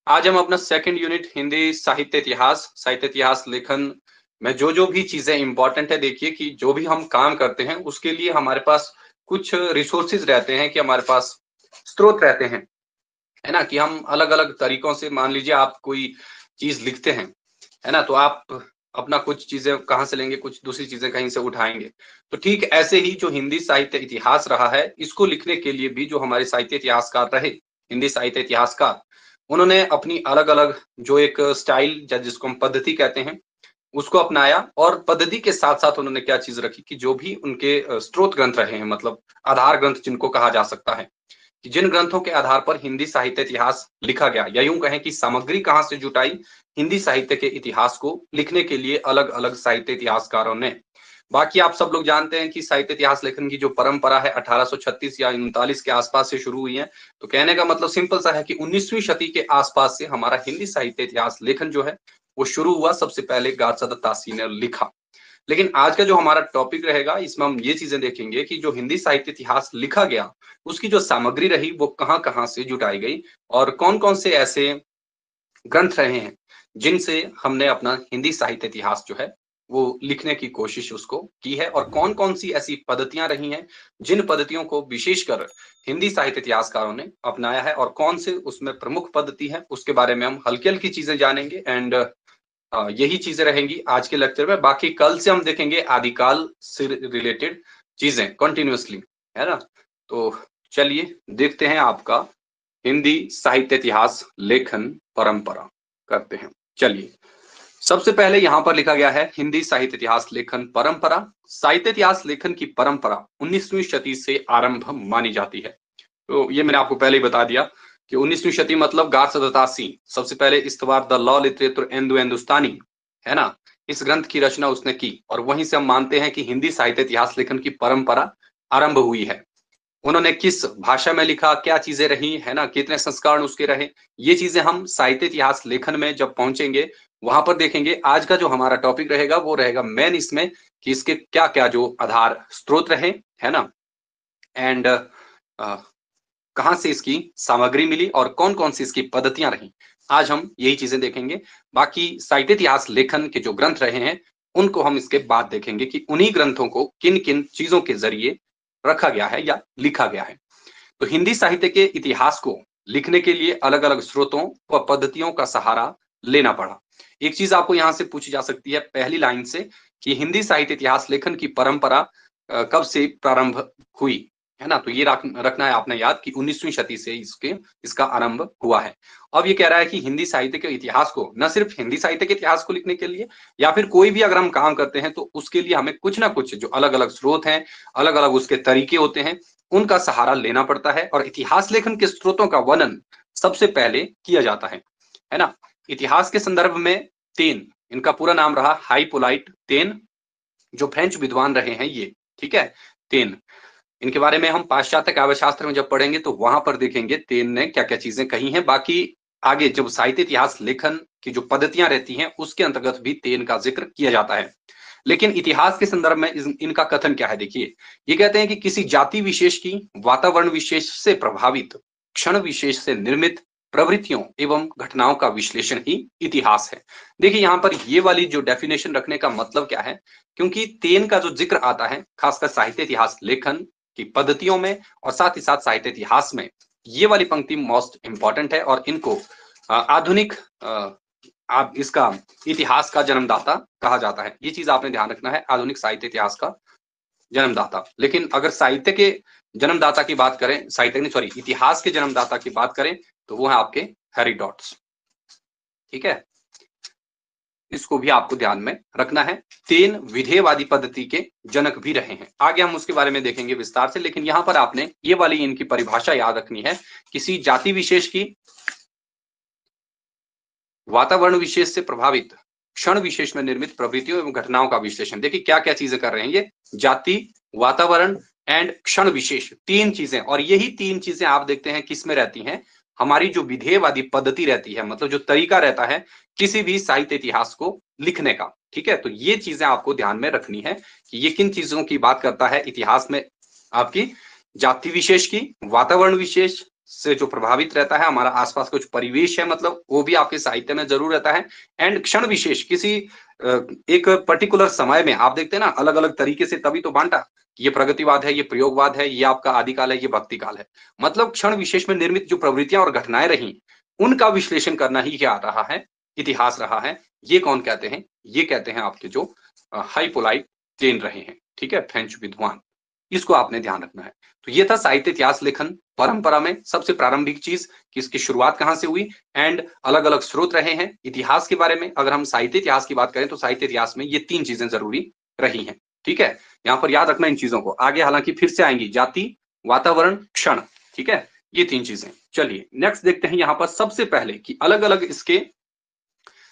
आज हम अपना सेकंड यूनिट हिंदी साहित्य इतिहास लेखन में जो भी चीजें इंपॉर्टेंट है, देखिए कि जो भी हम काम करते हैं उसके लिए हमारे पास कुछ रिसोर्सेज रहते हैं, कि हमारे पास स्रोत रहते हैं, है ना। कि हम अलग अलग तरीकों से, मान लीजिए आप कोई चीज लिखते हैं, है ना, तो आप अपना कुछ चीजें कहाँ से लेंगे, कुछ दूसरी चीजें कहीं से उठाएंगे। तो ठीक ऐसे ही जो हिंदी साहित्य इतिहास रहा है, इसको लिखने के लिए भी जो हमारे साहित्य इतिहासकार रहे, हिंदी साहित्य इतिहासकार, उन्होंने अपनी अलग अलग जो एक स्टाइल, जिसको हम पद्धति कहते हैं, उसको अपनाया। और पद्धति के साथ साथ उन्होंने क्या चीज रखी कि जो भी उनके स्रोत ग्रंथ रहे हैं, मतलब आधार ग्रंथ जिनको कहा जा सकता है, कि जिन ग्रंथों के आधार पर हिंदी साहित्य इतिहास लिखा गया, या यूं कहें कि सामग्री कहां से जुटाई हिंदी साहित्य के इतिहास को लिखने के लिए अलग अलग साहित्य इतिहासकारों ने। बाकी आप सब लोग जानते हैं कि साहित्य इतिहास लेखन की जो परंपरा है 1836 या 39 के आसपास से शुरू हुई है। तो कहने का मतलब सिंपल सा है कि 19वीं शती के आसपास से हमारा हिंदी साहित्य इतिहास लेखन जो है वो शुरू हुआ। सबसे पहले गारसद तासी ने लिखा। लेकिन आज का जो हमारा टॉपिक रहेगा, इसमें हम ये चीजें देखेंगे कि जो हिंदी साहित्य इतिहास लिखा गया, उसकी जो सामग्री रही वो कहाँ कहाँ से जुटाई गई, और कौन कौन से ऐसे ग्रंथ रहे हैं जिनसे हमने अपना हिंदी साहित्य इतिहास जो है वो लिखने की कोशिश उसको की है, और कौन कौन सी ऐसी पद्धतियां रही हैं जिन पद्धतियों को विशेषकर हिंदी साहित्य इतिहासकारों ने अपनाया है, और कौन से उसमें प्रमुख पद्धति है, उसके बारे में हम हल्की हल्की चीजें जानेंगे। एंड यही चीजें रहेंगी आज के लेक्चर में। बाकी कल से हम देखेंगे आदिकाल से रिलेटेड चीजें कंटिन्यूअसली, है ना। तो चलिए देखते हैं आपका हिंदी साहित्य इतिहास लेखन परंपरा करते हैं। चलिए, सबसे पहले यहां पर लिखा गया है हिंदी साहित्य इतिहास लेखन परंपरा। साहित्य इतिहास लेखन की परंपरा 19वीं शती से आरंभ मानी जाती है। तो ये मैंने आपको पहले ही बता दिया कि 19वीं शती मतलब गारसदतासी, सबसे पहले इस्तवार द लॉ लिटरेचर हिंदुस्तानी, है ना, इस ग्रंथ की रचना उसने की। और वहीं से हम मानते हैं कि हिंदी साहित्य इतिहास लेखन की परंपरा आरंभ हुई है। उन्होंने किस भाषा में लिखा, क्या चीजें रही, है ना, कितने संस्करण उसके रहे, ये चीजें हम साहित्य इतिहास लेखन में जब पहुंचेंगे वहां पर देखेंगे। आज का जो हमारा टॉपिक रहेगा वो रहेगा मेन इसमें, कि इसके क्या क्या जो आधार स्रोत रहे, है ना, एंड कहां से इसकी सामग्री मिली और कौन कौन सी इसकी पद्धतियां रही। आज हम यही चीजें देखेंगे। बाकी साहित्य इतिहास लेखन के जो ग्रंथ रहे हैं उनको हम इसके बाद देखेंगे कि उन्हीं ग्रंथों को किन किन चीजों के जरिए रखा गया है या लिखा गया है। तो हिंदी साहित्य के इतिहास को लिखने के लिए अलग अलग स्रोतों व पद्धतियों का सहारा लेना पड़ा। एक चीज आपको यहां से पूछी जा सकती है पहली लाइन से, कि हिंदी साहित्य इतिहास लेखन की परंपरा कब से प्रारंभ हुई, है ना। तो ये रखना है आपने याद कि 19वीं शती से इसका आरंभ हुआ है। अब ये कह रहा है कि हिंदी साहित्य के इतिहास को, न सिर्फ हिंदी साहित्य के इतिहास को लिखने के लिए या फिर कोई भी अगर हम काम करते हैं तो उसके लिए हमें कुछ ना कुछ जो अलग अलग स्रोत हैं, अलग अलग उसके तरीके होते हैं, उनका सहारा लेना पड़ता है। और इतिहास लेखन के स्रोतों का वर्णन सबसे पहले किया जाता है ना। इतिहास के संदर्भ में तेन, इनका पूरा नाम रहा हाइपोलाइट तेन, जो फ्रेंच विद्वान रहे हैं ये, ठीक है, तेन। इनके बारे में हम पाश्चात्य काव्य शास्त्र में जब पढ़ेंगे तो वहां पर देखेंगे तेन ने क्या क्या चीजें कही हैं। बाकी आगे जब साहित्य इतिहास लेखन की जो पद्धतियां रहती हैं उसके अंतर्गत भी तेन का जिक्र किया जाता है। लेकिन इतिहास के संदर्भ में इनका कथन क्या है, देखिए। ये कहते हैं कि किसी जाति विशेष की वातावरण विशेष से प्रभावित, क्षण विशेष से निर्मित प्रवृत्तियों एवं घटनाओं का विश्लेषण ही इतिहास है। देखिए यहाँ पर ये वाली जो डेफिनेशन रखने का मतलब क्या है, क्योंकि तेन का जो जिक्र आता है खासकर साहित्य इतिहास लेखन की पद्धतियों में और साथ ही साथ साहित्य इतिहास में, ये वाली पंक्ति मोस्ट इंपॉर्टेंट है। और इनको आधुनिक आप इसका इतिहास का जन्मदाता कहा जाता है। ये चीज आपने ध्यान रखना है, आधुनिक साहित्य इतिहास का जन्मदाता। लेकिन अगर साहित्य के जन्मदाता की बात करें, साहित्य नहीं सॉरी इतिहास के जन्मदाता की बात करें तो वो है आपके हेरोडोटस, ठीक है। इसको भी आपको ध्यान में रखना है। तेन विधेयवादी पद्धति के जनक भी रहे हैं। आगे हम उसके बारे में देखेंगे विस्तार से, लेकिन यहां पर आपने ये वाली इनकी परिभाषा याद रखनी है, किसी जाति विशेष की वातावरण विशेष से प्रभावित, क्षण विशेष में निर्मित प्रवृत्तियों एवं घटनाओं का विश्लेषण। देखिए क्या क्या चीजें कर रहे हैं ये, जाति, वातावरण एंड क्षण विशेष, तीन चीजें। और यही तीन चीजें आप देखते हैं किस में रहती हैं, हमारी जो विधेयवादी पद्धति रहती है, मतलब जो तरीका रहता है किसी भी साहित्य इतिहास को लिखने का, ठीक है। तो ये चीजें आपको ध्यान में रखनी है कि ये किन चीजों की बात करता है इतिहास में, आपकी जाति विशेष की, वातावरण विशेष से जो प्रभावित रहता है, हमारा आसपास कुछ परिवेश है, मतलब वो भी आपके साहित्य में जरूर रहता है। एंड क्षण विशेष किसी एक पर्टिकुलर समय में आप देखते हैं ना, अलग अलग तरीके से तभी तो बांटा, ये प्रगतिवाद है, ये प्रयोगवाद है, ये आपका आदिकाल है, ये भक्ति काल है। मतलब क्षण विशेष में निर्मित जो प्रवृत्तियां और घटनाएं रही, उनका विश्लेषण करना ही क्या रहा है, इतिहास रहा है। ये कौन कहते हैं? ये कहते हैं आपके जो हाइपोलाइट जैन रहे हैं, ठीक है, फ्रेंच विद्वान। इसको आपने ध्यान रखना है। तो ये था साहित्य इतिहास लेखन परंपरा में सबसे प्रारंभिक चीज कि इसकी शुरुआत कहां से हुई, एंड अलग अलग स्रोत रहे हैं इतिहास के बारे में। अगर हम साहित्य इतिहास की बात करें तो साहित्य इतिहास में ये 3 चीजें जरूरी रही हैं, ठीक है। यहाँ पर याद रखना इन चीजों को, आगे हालांकि फिर से आएंगी, जाति, वातावरण, क्षण, ठीक है, ये 3 चीजें। चलिए नेक्स्ट देखते हैं यहाँ पर सबसे पहले कि अलग अलग इसके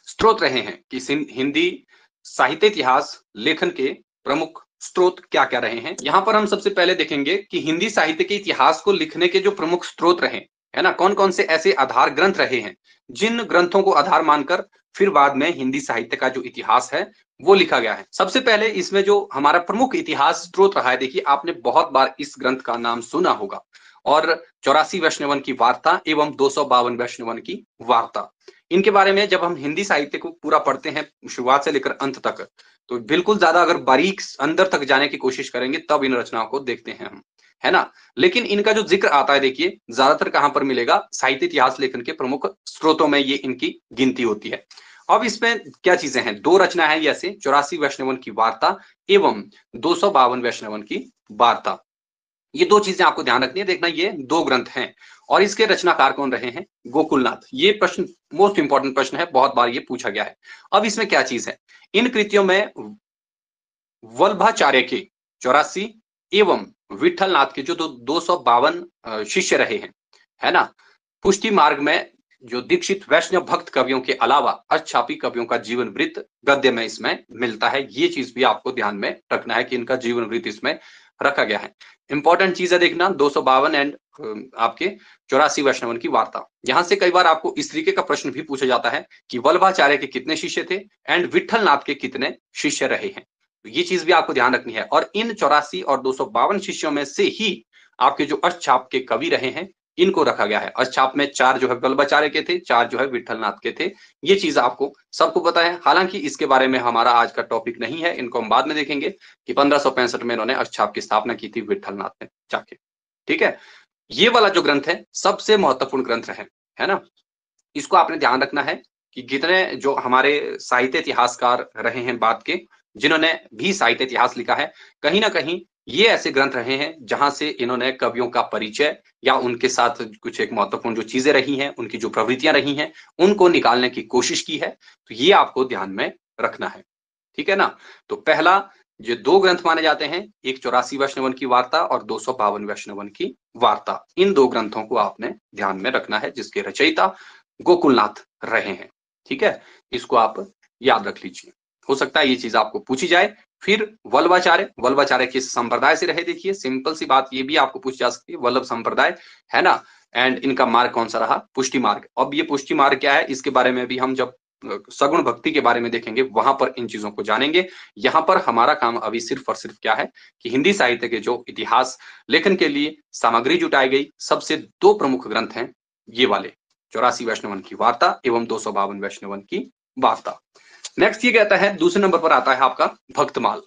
स्रोत रहे हैं कि हिंदी साहित्य इतिहास लेखन के प्रमुख स्रोत क्या क्या रहे हैं। यहाँ पर हम सबसे पहले देखेंगे कि हिंदी साहित्य के इतिहास को लिखने के जो प्रमुख स्रोत रहे, है ना, कौन कौन से ऐसे आधार ग्रंथ रहे हैं जिन ग्रंथों को आधार मानकर फिर बाद में हिंदी साहित्य का जो इतिहास है वो लिखा गया है। सबसे पहले इसमें जो हमारा प्रमुख इतिहास स्रोत रहा है, देखिए आपने बहुत बार इस ग्रंथ का नाम सुना होगा, और 84 वैष्णवन की वार्ता एवं 252 वैष्णवन की वार्ता। इनके बारे में जब हम हिंदी साहित्य को पूरा पढ़ते हैं शुरुआत से लेकर अंत तक, तो बिल्कुल ज्यादा अगर बारीक अंदर तक जाने की कोशिश करेंगे तब इन रचनाओं को देखते हैं हम, है ना। लेकिन इनका जो जिक्र आता है, देखिए ज्यादातर कहां पर मिलेगा, साहित्य इतिहास लेखन के प्रमुख स्रोतों में ये इनकी गिनती होती है। अब इसमें क्या चीजें हैं, 2 रचना है जैसे 84 वैष्णवन की वार्ता एवं 252 वैष्णवन की वार्ता। ये 2 चीजें आपको ध्यान रखनी है, देखना ये 2 ग्रंथ हैं। और इसके रचनाकार कौन रहे हैं? गोकुलनाथ। ये प्रश्न मोस्ट इंपॉर्टेंट प्रश्न है, बहुत बार ये पूछा गया है। अब इसमें क्या चीज है, इन कृतियों में वल्लभाचार्य के 84 एवं विठलनाथ के जो 252 शिष्य रहे हैं, है ना, पुष्टि मार्ग में जो दीक्षित वैष्णव भक्त कवियों के अलावा अष्टछापी कवियों का जीवन वृत्त गद्य में इसमें मिलता है। ये चीज भी आपको ध्यान में रखना है कि इनका जीवन वृत्त इसमें रखा गया है। इंपॉर्टेंट चीज है देखना, 252 एंड आपके 84 वैष्णवन की वार्ता। यहां से कई बार आपको इस तरीके का प्रश्न भी पूछा जाता है कि वल्लभाचार्य के कितने शिष्य थे एंड विठलनाथ के कितने शिष्य रहे हैं। तो ये चीज भी आपको ध्यान रखनी है। और इन 84 और 252 शिष्यों में से ही आपके जो अष्टछाप के कवि रहे हैं इनको रखा गया है। अष्टछाप में 4 जो है वल्लभाचार्य के थे, 4 जो है विठलनाथ के थे। ये चीज आपको सबको पता है। हालांकि इसके बारे में हमारा आज का टॉपिक नहीं है, इनको हम बाद में देखेंगे कि 1565 में इन्होंने अष्टछाप की स्थापना की थी विठलनाथ ने जाके, ठीक है। ये वाला जो ग्रंथ है सबसे महत्वपूर्ण ग्रंथ है ना। इसको आपने ध्यान रखना है कि कितने जो हमारे साहित्य इतिहासकार रहे हैं बाद के, जिन्होंने भी साहित्य इतिहास लिखा है, कहीं ना कहीं ये ऐसे ग्रंथ रहे हैं जहां से इन्होंने कवियों का परिचय या उनके साथ कुछ एक महत्वपूर्ण जो चीजें रही हैं, उनकी जो प्रवृत्तियां रही हैं, उनको निकालने की कोशिश की है। तो ये आपको ध्यान में रखना है, ठीक है ना। तो पहला जो 2 ग्रंथ माने जाते हैं, एक 84 वैष्णवन की वार्ता और 252 वैष्णवन की वार्ता। इन 2 ग्रंथों को आपने ध्यान में रखना है, जिसके रचयिता गोकुलनाथ रहे हैं, ठीक है। इसको आप याद रख लीजिए, हो सकता है ये चीज आपको पूछी जाए। फिर वल्लभाचार्य किस संप्रदाय से रहे, देखिए सिंपल सी बात ये भी आपको पूछी जा सकती है, वल्लभ संप्रदाय, है ना। एंड इनका मार्ग कौन सा रहा? पुष्टि मार्ग। अब ये पुष्टि मार्ग क्या है, इसके बारे में भी हम जब सगुण भक्ति के बारे में देखेंगे वहां पर इन चीजों को जानेंगे। यहाँ पर हमारा काम अभी सिर्फ और सिर्फ क्या है कि हिंदी साहित्य के जो इतिहास लेखन के लिए सामग्री जुटाई गई, सबसे 2 प्रमुख ग्रंथ हैं ये वाले, 84 वैष्णवन की वार्ता एवं 252 वैष्णवन की वार्ता। नेक्स्ट ये कहता है, दूसरे नंबर पर आता है आपका भक्तमाल।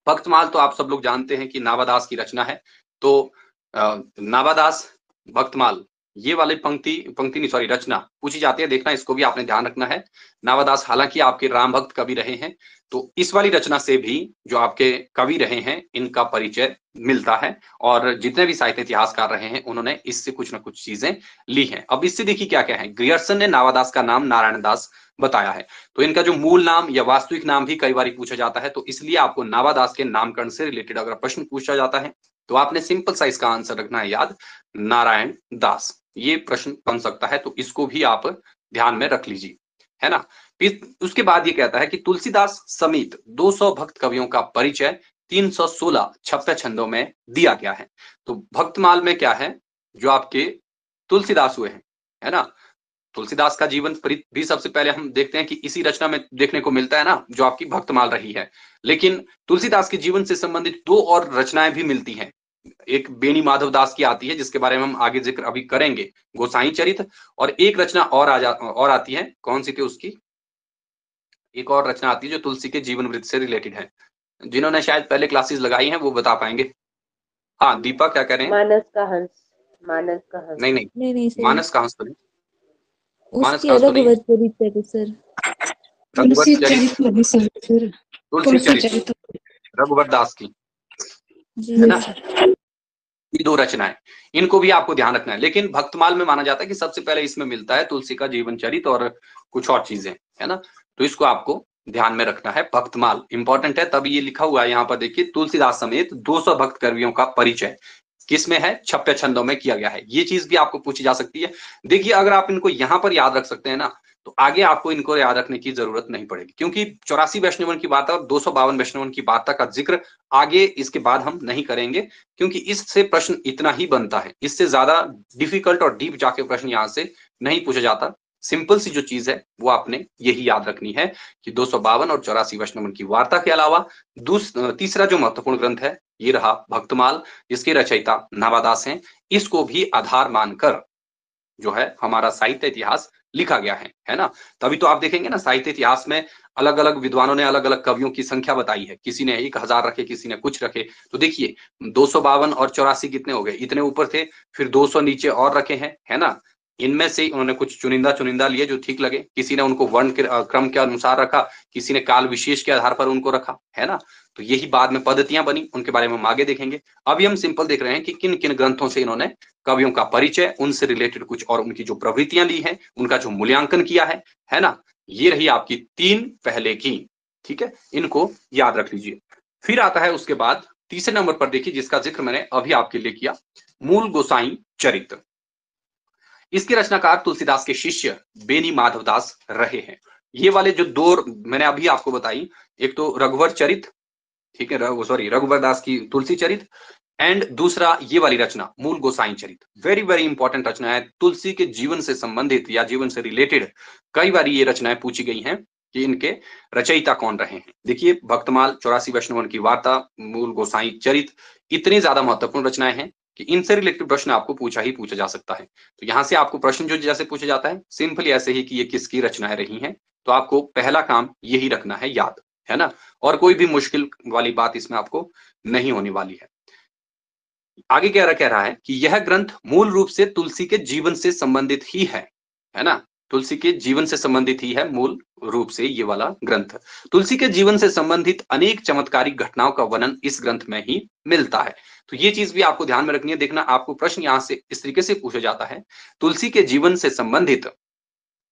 भक्तमाल तो आप सब लोग जानते हैं कि नावादास की रचना है। तो नावादास भक्तमाल, ये वाली पंक्ति नहीं सॉरी रचना पूछी जाती है, देखना इसको भी आपने ध्यान रखना है। नावादास हालांकि आपके राम भक्त कवि रहे हैं, तो इस वाली रचना से भी जो आपके कवि रहे हैं इनका परिचय मिलता है। और जितने भी साहित्य इतिहासकार रहे हैं उन्होंने इससे कुछ ना कुछ चीजें ली हैं। अब इससे देखिए क्या क्या है, ग्रियर्सन ने नावादास का नाम नारायण दास बताया है। तो इनका जो मूल नाम या वास्तविक नाम भी कई बार पूछा जाता है, तो इसलिए आपको नावादास के नामकरण से रिलेटेड अगर प्रश्न पूछा जाता है तो आपने सिंपल सा इसका आंसर रखना है याद, नारायण दास। ये प्रश्न बन सकता है, तो इसको भी आप ध्यान में रख लीजिए, है ना। फिर उसके बाद ये कहता है कि तुलसीदास समेत 200 भक्त कवियों का परिचय 316 छप्पे छंदों में दिया गया है। तो भक्तमाल में क्या है, जो आपके तुलसीदास हुए हैं, है ना। तुलसीदास का जीवन भी सबसे पहले हम देखते हैं कि इसी रचना में देखने को मिलता है ना, जो आपकी भक्तमाल रही है। लेकिन तुलसीदास के जीवन से संबंधित 2 और रचनाएं भी मिलती हैं, एक बेनी माधव दास की आती है जिसके बारे में हम आगे जिक्र अभी करेंगे, गोसाई चरित। और एक रचना और आती है, कौन सी थी उसकी, एक और रचना आती है जो तुलसी के जीवन वृत्त से रिलेटेड है। जिन्होंने शायद पहले क्लासेस लगाई हैं वो बता पाएंगे। हाँ दीपा क्या कह रहे हैं? मानस का हंस। मानस का हंस। नहीं नहीं, नहीं नहीं सर, मानस का हंस तो नहीं, मानस उसकी का हंस तो नहीं है। रघुवंश चरित है सर। रघुवर तुलसी चरित, चरित लगी सर। तुलसी तुलसी चरित चरित। रघुवर दास की, जी है ना। सर। ये दो रचनाएं, इनको भी आपको ध्यान रखना है। लेकिन भक्तमाल में माना जाता है कि सबसे पहले इसमें मिलता है तुलसी का जीवन चरित और कुछ और चीजें, है ना। तो इसको आपको ध्यान में रखना है, भक्तमाल इंपॉर्टेंट है। तभी ये लिखा हुआ है यहाँ पर, देखिए, तुलसीदास समेत 200 भक्त कवियों का परिचय किसमें है, छप्पे छंदों में किया गया है। ये चीज भी आपको पूछी जा सकती है। देखिए अगर आप इनको यहाँ पर याद रख सकते हैं ना, तो आगे आपको इनको याद रखने की जरूरत नहीं पड़ेगी, क्योंकि 84 वैष्णवन की वार्ता और 252 वैष्णवन की वार्ता का जिक्र आगे इसके बाद हम नहीं करेंगे, क्योंकि इससे प्रश्न इतना ही बनता है। इससे ज्यादा डिफिकल्ट और डीप जाके प्रश्न यहाँ से नहीं पूछा जाता। सिंपल सी जो चीज है वो आपने यही याद रखनी है कि 252 और 84 वैष्णवन की वार्ता के अलावा तीसरा जो महत्वपूर्ण ग्रंथ है ये रहा भक्तमाल, जिसके रचयिता नावादास हैं। इसको भी आधार मानकर जो है हमारा साहित्य इतिहास लिखा गया है ना। तभी तो आप देखेंगे ना साहित्य इतिहास में अलग अलग विद्वानों ने अलग अलग कवियों की संख्या बताई है, किसी ने 1000 रखे, किसी ने कुछ रखे। तो देखिए 252 और 84 कितने हो गए, इतने ऊपर थे, फिर 200 नीचे और रखे हैं, है ना। इनमें से उन्होंने कुछ चुनिंदा चुनिंदा लिए जो ठीक लगे, किसी ने उनको वर्ण के क्रम के अनुसार रखा, किसी ने काल विशेष के आधार पर उनको रखा, है ना। तो यही बाद में पद्धतियां बनी, उनके बारे में हम आगे देखेंगे। अभी हम सिंपल देख रहे हैं कि किन किन ग्रंथों से इन्होंने कवियों का परिचय, उनसे रिलेटेड कुछ और उनकी जो प्रवृत्तियां ली हैं, उनका जो मूल्यांकन किया है ना। ये रही आपकी 3 पहले की, ठीक है, इनको याद रख लीजिए। फिर आता है उसके बाद तीसरे नंबर पर, देखिए जिसका जिक्र मैंने अभी आपके लिए किया, मूल गोसाई चरित। इसके रचनाकार तुलसीदास के शिष्य बेनी माधवदास रहे हैं। ये वाले जो दो मैंने अभी आपको बताई, एक तो रघुवर चरित, ठीक है, सॉरी रघुवर दास की तुलसी चरित, एंड दूसरा ये वाली रचना मूल गोसाई चरित। वेरी वेरी इंपॉर्टेंट रचना है, तुलसी के जीवन से संबंधित या जीवन से रिलेटेड कई बार ये रचनाएं पूछी गई हैं कि इनके रचयिता कौन रहे हैं। देखिए भक्तमाल, 84 वैष्णवन की वार्ता, मूल गोसाई चरित, इतनी ज्यादा महत्वपूर्ण रचनाएं हैं कि इनसे रिलेटेड प्रश्न आपको पूछा जा सकता है। तो यहां से आपको प्रश्न जो जैसे पूछा जाता है सिंपली ऐसे ही कि ये किसकी रचनाएं रही हैं, तो आपको पहला काम यही रखना है याद, है ना। और कोई भी मुश्किल वाली बात इसमें आपको नहीं होने वाली है। आगे क्या कह रहा है कि यह ग्रंथ मूल रूप से तुलसी के जीवन से संबंधित ही है ना। तुलसी के जीवन से संबंधित ही है मूल रूप से ये वाला ग्रंथ। तुलसी के जीवन से संबंधित अनेक चमत्कारिक घटनाओं का वर्णन इस ग्रंथ में ही मिलता है। तो ये चीज भी आपको ध्यान में रखनी है। देखना आपको प्रश्न यहां से इस तरीके से पूछा जाता है, तुलसी के जीवन से संबंधित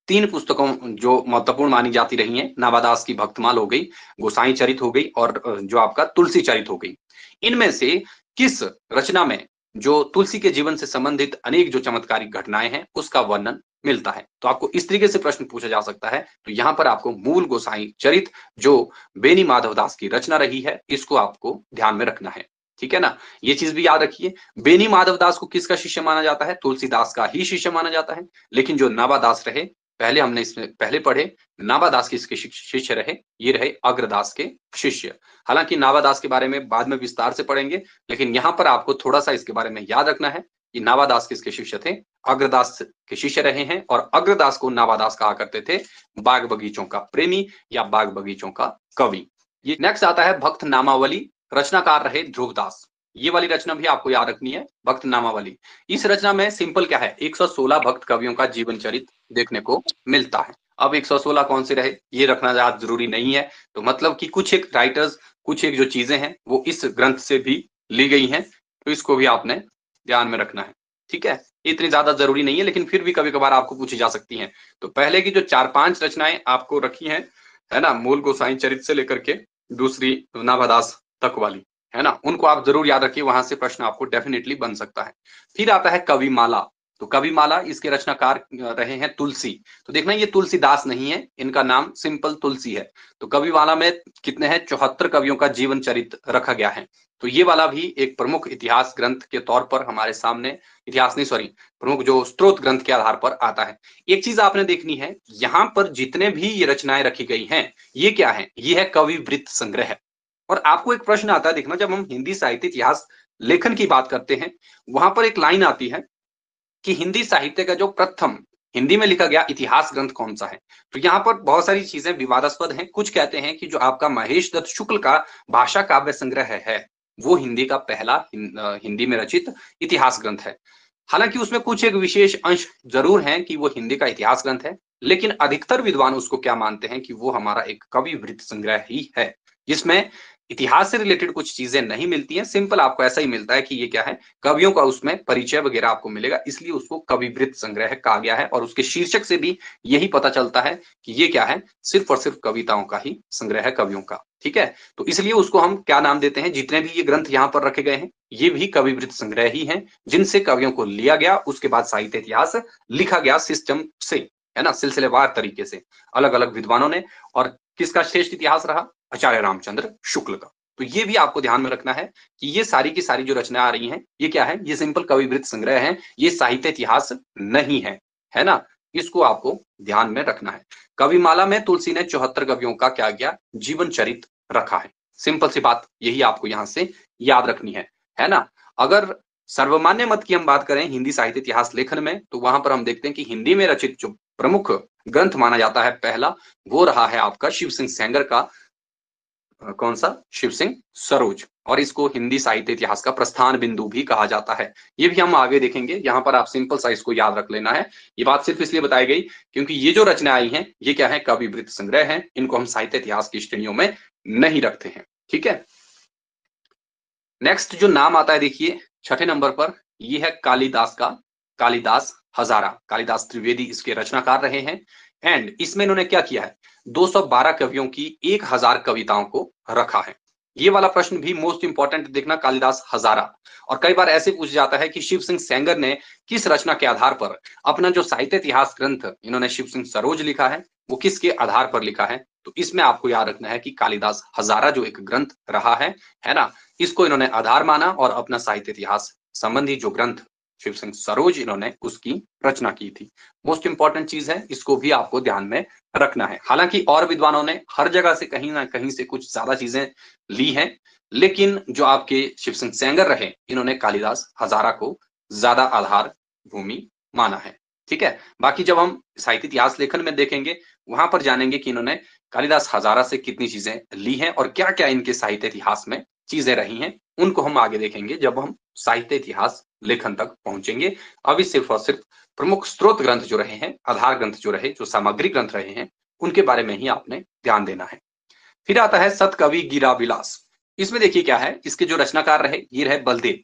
3 पुस्तकों जो महत्वपूर्ण मानी जाती रही हैं, नावादास की भक्तमाल हो गई, गोसाई चरित हो गई और जो आपका तुलसी चरित हो गई। इनमें से किस रचना में जो तुलसी के जीवन से संबंधित अनेक जो चमत्कारिक घटनाएं हैं उसका वर्णन मिलता है। तो आपको इस तरीके से प्रश्न पूछा जा सकता है। तो यहां पर आपको मूल गोसाई चरित जो बेनी माधवदास की रचना रही है, इसको आपको ध्यान में रखना है, ठीक है ना। ये चीज भी याद रखिए, बेनी माधवदास को किसका शिष्य माना जाता है, तुलसीदास का ही शिष्य माना जाता है। लेकिन जो नावादास रहे, पहले हमने इसमें पहले पढ़े, नावादास किसके शिष्य रहे, ये रहे अग्रदास के शिष्य। हालांकि नावादास के बारे में बाद में विस्तार से पढ़ेंगे, लेकिन यहां पर आपको थोड़ा सा इसके बारे में याद रखना है कि नावादास किसके शिष्य थे, अग्रदास के शिष्य रहे हैं। और अग्रदास को नावादास कहा करते थे बाग बगीचों का प्रेमी या बाग बगीचों का कवि। ये नेक्स्ट आता है भक्त नामावली, रचनाकार रहे ध्रुवदास। ये वाली रचना भी आपको याद रखनी है, भक्त नामावली। इस रचना में सिंपल क्या है, 116 भक्त कवियों का जीवन चरित देखने को मिलता है। अब 116 कौन से रहे ये रखना ज्यादा जरूरी नहीं है। तो मतलब कि कुछ एक राइटर्स, कुछ एक जो चीजें हैं वो इस ग्रंथ से भी ली गई हैं, तो इसको भी आपने ध्यान में रखना है, ठीक है। इतनी ज्यादा जरूरी नहीं है, लेकिन फिर भी कभी कभार आपको पूछी जा सकती हैं। तो पहले की जो 4-5 रचनाएं आपको रखी हैं, है ना, मूल गोसाई चरित से लेकर के दूसरी नाभादास तक वाली, है ना, उनको आप जरूर याद रखिए, वहां से प्रश्न आपको डेफिनेटली बन सकता है। फिर आता है कविमाला। तो कविमाला, इसके रचनाकार रहे हैं तुलसी। तो देखना ये तुलसीदास नहीं है, इनका नाम सिंपल तुलसी है। तो कविमाला में कितने हैं, 74 कवियों का जीवन चरित रखा गया है। तो ये वाला भी एक प्रमुख इतिहास ग्रंथ के तौर पर हमारे सामने, इतिहास नहीं सॉरी, प्रमुख जो स्त्रोत ग्रंथ के आधार पर आता है। एक चीज आपने देखनी है, यहाँ पर जितने भी ये रचनाएं रखी गई हैं, ये क्या है, ये है कवि वृत्त संग्रह। और आपको एक प्रश्न आता है, देखना जब हम हिंदी साहित्य इतिहास लेखन की बात करते हैं, वहां पर एक लाइन आती है कि हिंदी साहित्य का जो प्रथम हिंदी में लिखा गया इतिहास ग्रंथ कौन सा है। तो यहाँ पर बहुत सारी चीजें विवादास्पद हैं। कुछ कहते हैं कि जो आपका महेश दत्त शुक्ल का भाषा काव्य संग्रह है वो हिंदी का पहला हिंदी में रचित इतिहास ग्रंथ है। हालांकि उसमें कुछ एक विशेष अंश जरूर हैं कि वो हिंदी का इतिहास ग्रंथ है, लेकिन अधिकतर विद्वान उसको क्या मानते हैं कि वो हमारा एक कवि वृत्त संग्रह ही है, जिसमें इतिहास से रिलेटेड कुछ चीजें नहीं मिलती हैं। सिंपल आपको ऐसा ही मिलता है कि ये क्या है, कवियों का उसमें परिचय वगैरह आपको मिलेगा, इसलिए उसको कवि वृत्त संग्रह कहा गया है। और उसके शीर्षक से भी यही पता चलता है कि ये क्या है, सिर्फ और सिर्फ कविताओं का ही संग्रह है, कवियों का। ठीक है, तो इसलिए उसको हम क्या नाम देते हैं, जितने भी ये ग्रंथ यहाँ पर रखे गए हैं ये भी कवि वृत्त संग्रह ही हैं, जिनसे कवियों को लिया गया, उसके बाद साहित्य इतिहास लिखा गया सिस्टम से, है ना, सिलसिलेवार तरीके से अलग अलग विद्वानों ने। और किसका श्रेष्ठ इतिहास रहा, आचार्य रामचंद्र शुक्ल का। तो ये भी आपको ध्यान में रखना है कि ये सारी की सारी जो रचना आ रही हैं ये क्या है, ये सिंपल कवि वृत्त संग्रह है, ये साहित्य इतिहास नहीं है ना। इसको आपको ध्यान में रखना है। कविमाला में तुलसी ने 74 कवियों का क्या किया, जीवन चरित्र रखा है। सिंपल सी बात यही आपको यहां से याद रखनी है ना। अगर सर्वमान्य मत की हम बात करें हिंदी साहित्य इतिहास लेखन में, तो वहां पर हम देखते हैं कि हिंदी में रचित जो प्रमुख ग्रंथ माना जाता है पहला, वो रहा है आपका शिव सिंह सेंगर का कौन सा, शिव सिंह सरोज। और इसको हिंदी साहित्य इतिहास का प्रस्थान बिंदु भी कहा जाता है। ये भी हम आगे देखेंगे, यहाँ पर आप सिंपल सा इसको याद रख लेना है। ये बात सिर्फ इसलिए बताई गई क्योंकि ये जो रचना आई हैं ये क्या है, कवि वृत्त संग्रह है, इनको हम साहित्य इतिहास की श्रेणियों में नहीं रखते हैं। ठीक है, नेक्स्ट जो नाम आता है देखिए छठे नंबर पर, ये है कालिदास का, कालिदास हजारा, कालिदास त्रिवेदी इसके रचनाकार रहे हैं। एंड इसमें इन्होंने क्या किया है, 212 कवियों की 1000 कविताओं को रखा है। ये वाला प्रश्न भी मोस्ट इंपॉर्टेंट देखना, कालिदास हजारा। और कई बार ऐसे पूछ जाता है कि शिव सिंह सेंगर ने किस रचना के आधार पर अपना जो साहित्य इतिहास ग्रंथ इन्होंने शिव सिंह सरोज लिखा है वो किसके आधार पर लिखा है। तो इसमें आपको याद रखना है कि कालिदास हजारा जो एक ग्रंथ रहा है ना, इसको इन्होंने आधार माना और अपना साहित्य इतिहास संबंधी जो ग्रंथ शिव सिंह सरोज इन्होंने उसकी रचना की थी। मोस्ट इंपॉर्टेंट चीज है, इसको भी आपको ध्यान में रखना है। हालांकि और विद्वानों ने हर जगह से कहीं ना कहीं से कुछ ज्यादा चीजें ली हैं, लेकिन जो आपके शिव सिंह सेंगर रहे इन्होंने कालिदास हजारा को ज्यादा आधार भूमि माना है। ठीक है, बाकी जब हम साहित्य इतिहास लेखन में देखेंगे वहां पर जानेंगे कि इन्होंने कालिदास हजारा से कितनी चीजें ली हैं और क्या क्या इनके साहित्य इतिहास में चीजें रही हैं, उनको हम आगे देखेंगे जब हम साहित्य इतिहास लेखन तक पहुंचेंगे। अभी सिर्फ और सिर्फ प्रमुख स्रोत ग्रंथ जो रहे हैं, आधार ग्रंथ जो रहे, जो सामग्री ग्रंथ रहे हैं, उनके बारे में ही आपने ध्यान देना है। फिर आता है सतकवि गिरा विलास। इसमें देखिए क्या है, इसके जो रचनाकार रहे ये रहे बलदेव।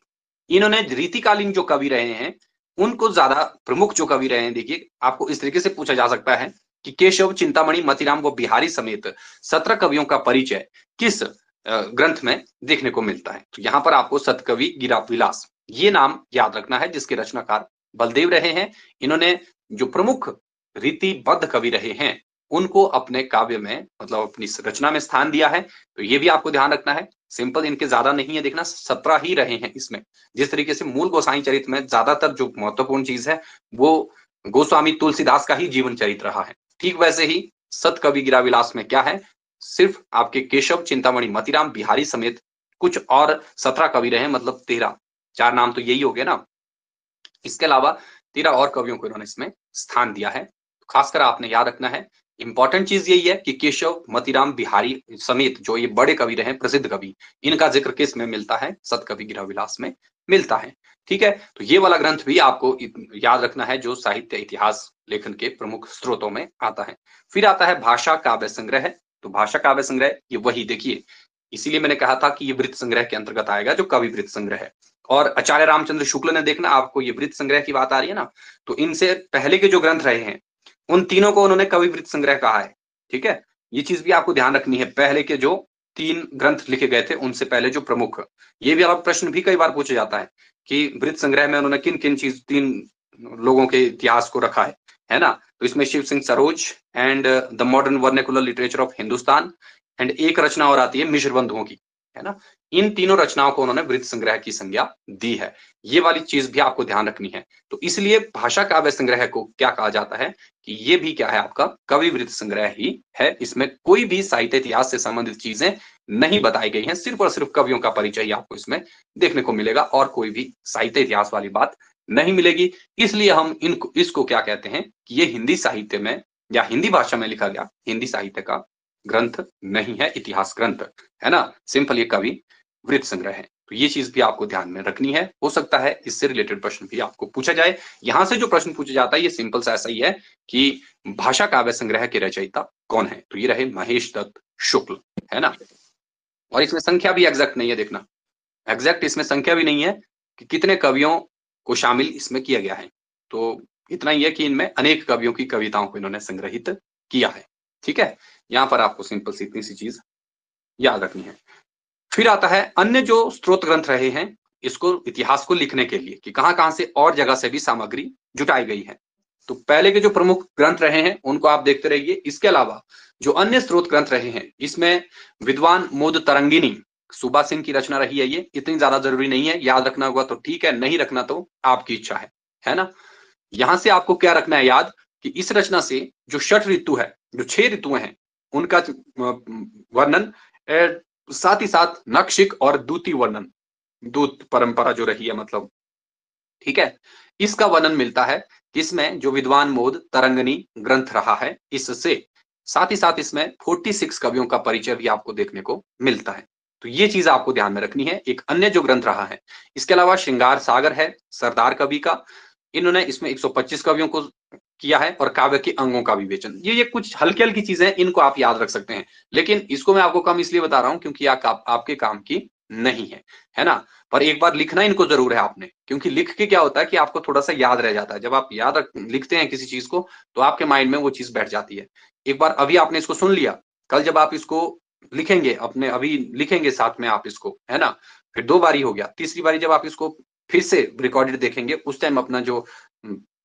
इन्होंने रीतिकालीन जो कवि रहे हैं उनको ज्यादा प्रमुख जो कवि रहे हैं, देखिए आपको इस तरीके से पूछा जा सकता है कि केशव, चिंतामणि, मतीराम व बिहारी समेत 17 कवियों का परिचय किस ग्रंथ में देखने को मिलता है। तो यहाँ पर आपको सतकवि गिरा विलास ये नाम याद रखना है, जिसके रचनाकार बलदेव रहे हैं। इन्होंने जो प्रमुख रीतिबद्ध कवि रहे हैं उनको अपने काव्य में, मतलब अपनी रचना में स्थान दिया है। तो ये भी आपको ध्यान रखना है। सिंपल इनके ज्यादा नहीं है, देखना 17 ही रहे हैं इसमें। जिस तरीके से मूल गोसाई चरित्र में ज्यादातर जो महत्वपूर्ण चीज है वो गोस्वामी तुलसीदास का ही जीवन चरित्र रहा है, ठीक वैसे ही सतकवि गिरा विलास में क्या है, सिर्फ आपके केशव, चिंतामणि, मतीराम, बिहारी समेत कुछ और 17 कवि रहे, मतलब 13, 4 नाम तो यही हो गए ना। इसके अलावा 13 और कवियों को इन्होंने इसमें स्थान दिया है। खासकर आपने याद रखना है, इंपॉर्टेंट चीज यही है कि केशव, मतीराम, बिहारी समेत जो ये बड़े कवि रहे, प्रसिद्ध कवि, इनका जिक्र किस में मिलता है, सतकवि गिरा विलास में मिलता है। ठीक है, तो ये वाला ग्रंथ भी आपको याद रखना है जो साहित्य इतिहास लेखन के प्रमुख स्रोतों में आता है। फिर आता है भाषा काव्य संग्रह। तो भाषा काव्य संग्रह ये वही देखिए, इसीलिए मैंने कहा था कि ये वृत्त संग्रह के अंतर्गत आएगा जो कवि वृत्त संग्रह है। और आचार्य रामचंद्र शुक्ल ने, देखना आपको ये वृत्त संग्रह की बात आ रही है ना, तो इनसे पहले के जो ग्रंथ रहे हैं उन तीनों को उन्होंने कवि वृत्त संग्रह कहा है। ठीक है, ये चीज भी आपको ध्यान रखनी है। पहले के जो 3 ग्रंथ लिखे गए थे उनसे पहले जो प्रमुख, ये भी आप प्रश्न भी कई बार पूछा जाता है कि वृत्त संग्रह में उन्होंने किन किन चीज 3 लोगों के इतिहास को रखा है ना। तो इसमें Shiv Singh Saroj and the modern vernacular literature of Hindustan, and एक रचना और आती है मिश्र बंधुओं की। है ना। इन तीनों रचनाओं को उन्होंने वृत्त संग्रह की संज्ञा दी है। ये वाली चीज भी आपको ध्यान रखनी है। तो इसलिए भाषा काव्य संग्रह को क्या कहा जाता है कि ये भी क्या है, आपका कवि वृत्त संग्रह ही है। इसमें कोई भी साहित्य इतिहास से संबंधित चीजें नहीं बताई गई हैं, सिर्फ और सिर्फ कवियों का परिचय ही आपको इसमें देखने को मिलेगा और कोई भी साहित्य इतिहास वाली बात नहीं मिलेगी। इसलिए हम इसको क्या कहते हैं कि ये हिंदी साहित्य में या हिंदी भाषा में लिखा गया हिंदी साहित्य का ग्रंथ नहीं है, इतिहास ग्रंथ है ना। सिंपल ये कवि वृत्त संग्रह है। तो ये चीज भी आपको ध्यान में रखनी है। हो सकता है इससे रिलेटेड प्रश्न भी आपको पूछा जाए। यहां से जो प्रश्न पूछा जाता है ये सिंपल सा ऐसा ही है कि भाषा काव्य संग्रह के रचयिता कौन है। तो ये रहे महेश दत्त शुक्ल, है ना। और इसमें संख्या भी एग्जैक्ट नहीं है, देखना एग्जैक्ट इसमें संख्या भी नहीं है कि कितने कवियों को शामिल इसमें किया गया है। तो इतना ही है कि इनमें अनेक कवियों की कविताओं को इन्होंने संग्रहित किया है। ठीक है, यहां पर आपको सिंपल सी इतनी सी चीज याद रखनी है। फिर आता है अन्य जो स्रोत ग्रंथ रहे हैं इसको इतिहास को लिखने के लिए कि कहां से और जगह से भी सामग्री जुटाई गई है। तो पहले के जो प्रमुख ग्रंथ रहे हैं उनको आप देखते रहिए। इसके अलावा जो अन्य स्रोत ग्रंथ रहे हैं इसमें विद्वान मोद तरंगिनी सुबा सिंह की रचना रही है। ये इतनी ज्यादा जरूरी नहीं है, याद रखना होगा तो ठीक है, नहीं रखना तो आपकी इच्छा है ना। यहां से आपको क्या रखना है याद कि इस रचना से जो षट ऋतु है, जो 6 ऋतुएं हैं उनका वर्णन, साथ ही साथ नखशिख और दूती वर्णन, दूत परंपरा जो रही है मतलब, ठीक है, इसका वर्णन मिलता है। इसमें जो विद्वान मोद तरंगनी ग्रंथ रहा है इससे, साथ ही साथ इसमें 46 कवियों का परिचय भी आपको देखने को मिलता है। तो ये चीज आपको ध्यान में रखनी है। एक अन्य जो ग्रंथ रहा है इसके अलावा श्रृंगार सागर है सरदार कवि का, इन्होंने इसमें 125 कवियों को किया है और काव्य के अंगों का विवेचन। ये कुछ हल्की हल्की चीजें हैं, इनको आप याद रख सकते हैं, लेकिन इसको मैं आपको कम इसलिए बता रहा हूं क्योंकि आपके काम की नहीं है ना। पर एक बार लिखना इनको जरूर है आपने, क्योंकि लिख के क्या होता है कि आपको थोड़ा सा याद रह जाता है। जब आप लिखते हैं किसी चीज को तो आपके माइंड में वो चीज बैठ जाती है। एक बार अभी आपने इसको सुन लिया, कल जब आप इसको लिखेंगे, अपने अभी लिखेंगे साथ में आप इसको, है ना, फिर 2 बारी हो गया, तीसरी बारी जब आप इसको फिर से रिकॉर्डेड देखेंगे उस टाइम अपना जो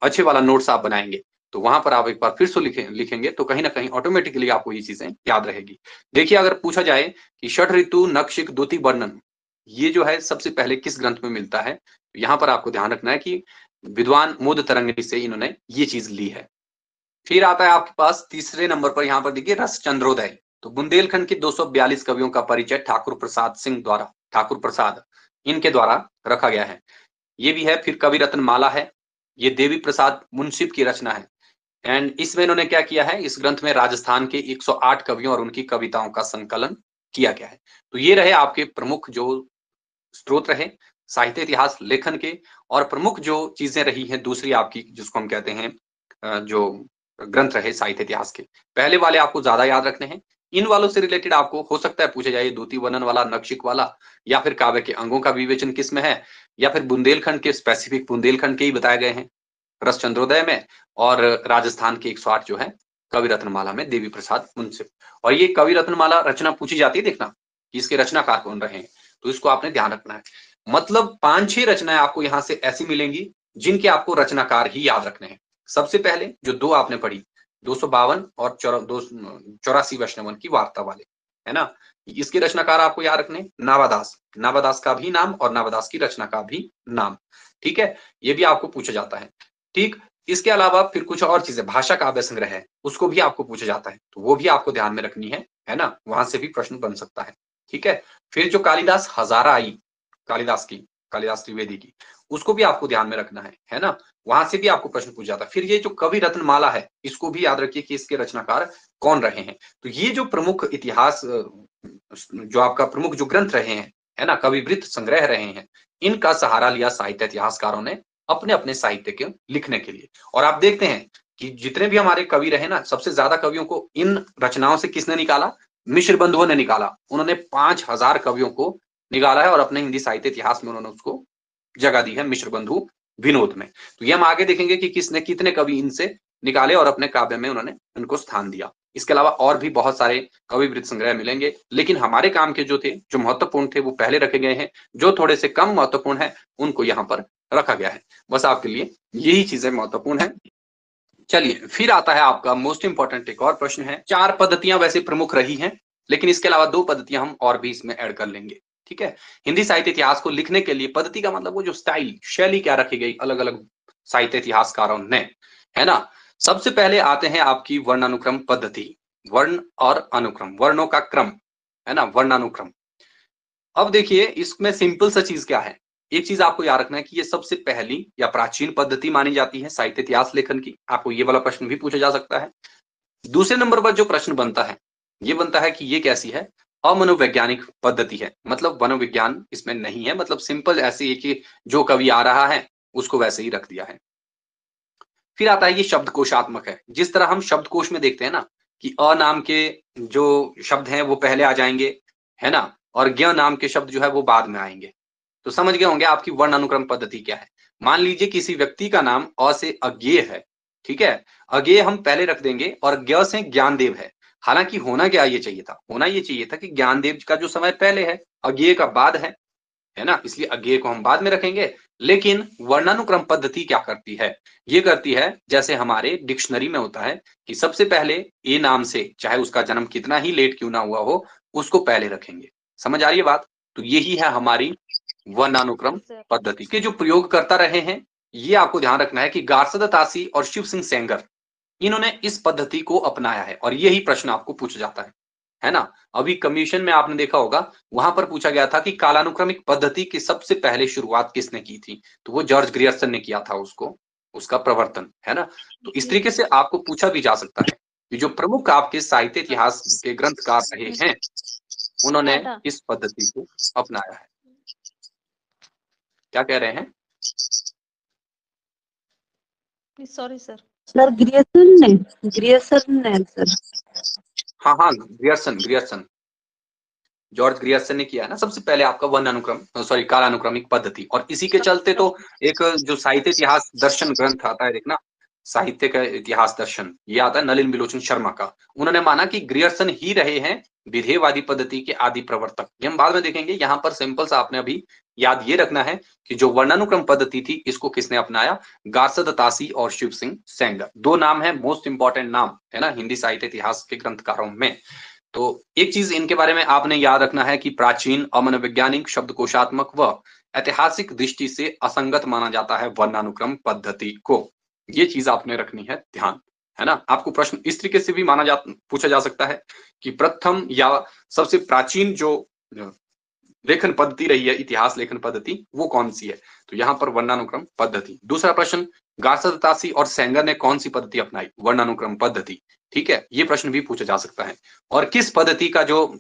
अच्छे वाला नोट्स आप बनाएंगे तो वहां पर आप एक बार फिर से लिखेंगे तो कहीं ना कहीं ऑटोमेटिकली आपको ये चीजें याद रहेगी। देखिए अगर पूछा जाए कि षट ऋतु नखशिख दूती वर्णन ये जो है सबसे पहले किस ग्रंथ में मिलता है, तो यहाँ पर आपको ध्यान रखना है कि विद्वान मोद तरंगिनी से इन्होंने ये चीज ली है। फिर आता है आपके पास तीसरे नंबर पर, यहाँ पर देखिए रस चंद्रोदय। तो बुंदेलखंड के 242 कवियों का परिचय ठाकुर प्रसाद सिंह द्वारा, ठाकुर प्रसाद इनके द्वारा रखा गया है। ये भी है। फिर कवि रत्न माला है, ये देवी प्रसाद मुंशिफ की रचना है। एंड इसमें इन्होंने क्या किया है, इस ग्रंथ में राजस्थान के 108 कवियों और उनकी कविताओं का संकलन किया गया है। तो ये रहे आपके प्रमुख जो स्रोत रहे साहित्य इतिहास लेखन के, और प्रमुख जो चीजें रही हैं दूसरी आपकी जिसको हम कहते हैं जो ग्रंथ रहे साहित्य इतिहास के। पहले वाले आपको ज्यादा याद रखने हैं, इन वालों से रिलेटेड आपको हो सकता है पूछे जाए दूती वर्णन वाला, नखशिख वाला, या फिर काव्य के अंगों का विवेचन किस में है, या फिर बुंदेलखंड के स्पेसिफिक बुंदेलखंड के ही बताए गए हैं रस चंद्रोदय में, और राजस्थान के 108 जो है कवि रत्नमाला में देवी प्रसाद मुंशिफ। और ये कवि रत्नमाला रचना पूछी जाती है, देखना कि इसके रचनाकार कौन रहे हैं, तो इसको आपने ध्यान रखना है। मतलब 5-6 रचनाएं आपको यहां से ऐसी मिलेंगी जिनके आपको रचनाकार ही याद रखने हैं। सबसे पहले जो 2 आपने पढ़ी 252 और 84 वैष्णवन की वार्ता वाले, है ना, इसके रचनाकार आपको याद रखने नावादास, नावादास का भी नाम और नावादास की रचना का भी नाम, ठीक है, ये भी आपको पूछा जाता है। ठीक, इसके अलावा फिर कुछ और चीजें, भाषा काव्य संग्रह है उसको भी आपको पूछा जाता है, तो वो भी आपको ध्यान में रखनी है ना, वहां से भी प्रश्न बन सकता है। ठीक है, फिर जो कालिदास हजारा आई, कालिदास त्रिवेदी की, उसको भी आपको ध्यान में रखना है ना, वहां से भी आपको प्रश्न पूछा जाता है। फिर ये जो कवि रत्नमाला है इसको भी याद रखिए कि इसके रचनाकार कौन रहे हैं। तो ये जो प्रमुख इतिहास जो आपका प्रमुख जो ग्रंथ रहे हैं, है ना, कवि वृत्त संग्रह रहे हैं, इनका सहारा लिया साहित्य इतिहासकारों ने अपने अपने साहित्य के लिखने के लिए। और आप देखते हैं कि जितने भी हमारे कवि रहे ना, सबसे ज्यादा कवियों को इन रचनाओं से किसने निकाला, मिश्र बंधुओं ने निकाला। उन्होंने 5000 कवियों को निकाला है और अपने हिंदी साहित्य इतिहास में उन्होंने उसको जगह दी है, मिश्र बंधु विनोद में। तो ये हम आगे देखेंगे कि किसने कितने कवि इनसे निकाले और अपने काव्य में उन्होंने उनको स्थान दिया। इसके अलावा और भी बहुत सारे कवि वृत्त संग्रह मिलेंगे, लेकिन हमारे काम के जो थे, जो महत्वपूर्ण थे, वो पहले रखे गए हैं। जो थोड़े से कम महत्वपूर्ण है उनको यहाँ पर रखा गया है। बस आपके लिए यही चीजें महत्वपूर्ण है। चलिए फिर आता है आपका मोस्ट इंपॉर्टेंट एक और प्रश्न है। 4 पद्धतियां वैसे प्रमुख रही हैं लेकिन इसके अलावा 2 पद्धतियां हम और भी इसमें ऐड कर लेंगे, ठीक है। हिंदी साहित्य इतिहास को लिखने के लिए पद्धति का मतलब वो जो स्टाइल, शैली क्या रखी गई अलग अलग साहित्य इतिहासकारों ने, है ना। सबसे पहले आते हैं आपकी वर्णानुक्रम पद्धति, वर्ण और अनुक्रम, वर्णों का क्रम, है ना, वर्णानुक्रम। अब देखिए इसमें सिंपल सा चीज क्या है, एक चीज आपको याद रखना है कि ये सबसे पहली या प्राचीन पद्धति मानी जाती है साहित्य इतिहास लेखन की। आपको ये वाला प्रश्न भी पूछा जा सकता है। दूसरे नंबर पर जो प्रश्न बनता है, ये बनता है कि ये कैसी है, अमनोवैज्ञानिक पद्धति है, मतलब मनोविज्ञान इसमें नहीं है, मतलब सिंपल ऐसे ही कि जो कवि आ रहा है उसको वैसे ही रख दिया है। फिर आता है ये शब्दकोशात्मक है, जिस तरह हम शब्दकोश में देखते हैं ना कि अ नाम के जो शब्द हैं वो पहले आ जाएंगे, है ना, और ज्ञ नाम के शब्द जो है वो बाद में आएंगे। तो समझ गए होंगे आपकी वर्ण अनुक्रम पद्धति क्या है। मान लीजिए किसी व्यक्ति का नाम अ से अज्ञेय है, ठीक है, अज्ञेय हम पहले रख देंगे और ज्ञ से ज्ञानदेव है। हालांकि होना क्या ये चाहिए था, होना ये चाहिए था कि ज्ञानदेव का जो समय पहले है, अज्ञेय का बाद है ना, इसलिए अज्ञेय को हम बाद में रखेंगे। लेकिन वर्णानुक्रम पद्धति क्या करती है, ये करती है जैसे हमारे डिक्शनरी में होता है कि सबसे पहले ए नाम से, चाहे उसका जन्म कितना ही लेट क्यों ना हुआ हो, उसको पहले रखेंगे। समझ आ रही है बात। तो यही है हमारी वर्णानुक्रम सर। पद्धति के जो प्रयोग करता रहे हैं। ये आपको ध्यान रखना है कि गार्सद तासी और शिव सिंह सेंगर, इन्होंने इस पद्धति को अपनाया है और यही प्रश्न आपको पूछा जाता है ना। अभी कमीशन में आपने देखा होगा, वहां पर पूछा गया था कि कालानुक्रमिक पद्धति की सबसे पहले शुरुआत किसने की थी, तो वो जॉर्ज ग्रियर्सन ने किया था उसको, उसका प्रवर्तन, है ना। तो इस तरीके से आपको पूछा भी जा सकता है कि जो प्रमुख आपके साहित्य इतिहास के ग्रंथकार रहे हैं, उन्होंने इस पद्धति को अपनाया है। क्या कह रहे हैं? Sorry sir. सर ग्रियर्सन ने सर। हाँ हाँ, ग्रियर्सन, जॉर्ज ग्रियर्सन ने किया है ना सबसे पहले आपका वर्णानुक्रम, सॉरी कालानुक्रमिक पद्धति। और इसी के चलते तो एक जो साहित्य इतिहास दर्शन ग्रंथ आता है देखना, साहित्य का इतिहास दर्शन, ये आता है नलिन बिलोचन शर्मा का। उन्होंने माना कि ग्रियर्सन ही रहे हैं विधेयवादी पद्धति के आदि प्रवर्तक। ये हम बाद में देखेंगे। यहाँ पर सिंपल सा आपने अभी याद ये रखना है कि जो वर्णानुक्रम पद्धति थी इसको किसने अपनाया, गार्सद तासी और शिव सिंह सेंगर। 2 नाम है मोस्ट इंपॉर्टेंट नाम, है ना, हिंदी साहित्य इतिहास के ग्रंथकारों में। तो एक चीज इनके बारे में आपने याद रखना है कि प्राचीन, अमनोवैज्ञानिक, शब्दकोशात्मक व ऐतिहासिक दृष्टि से असंगत माना जाता है वर्णानुक्रम पद्धति को। ये चीज आपने रखनी है ध्यान, है ना। आपको प्रश्न इस तरीके से भी पूछा जा सकता है कि प्रथम या सबसे प्राचीन जो लेखन पद्धति रही है, इतिहास लेखन पद्धति, वो कौन सी है, तो यहाँ पर वर्णानुक्रम पद्धति। दूसरा प्रश्न, गार्सद तासी और सेंगर ने कौन सी पद्धति अपनाई, वर्णानुक्रम पद्धति, ठीक है, ये प्रश्न भी पूछा जा सकता है। और किस पद्धति का जो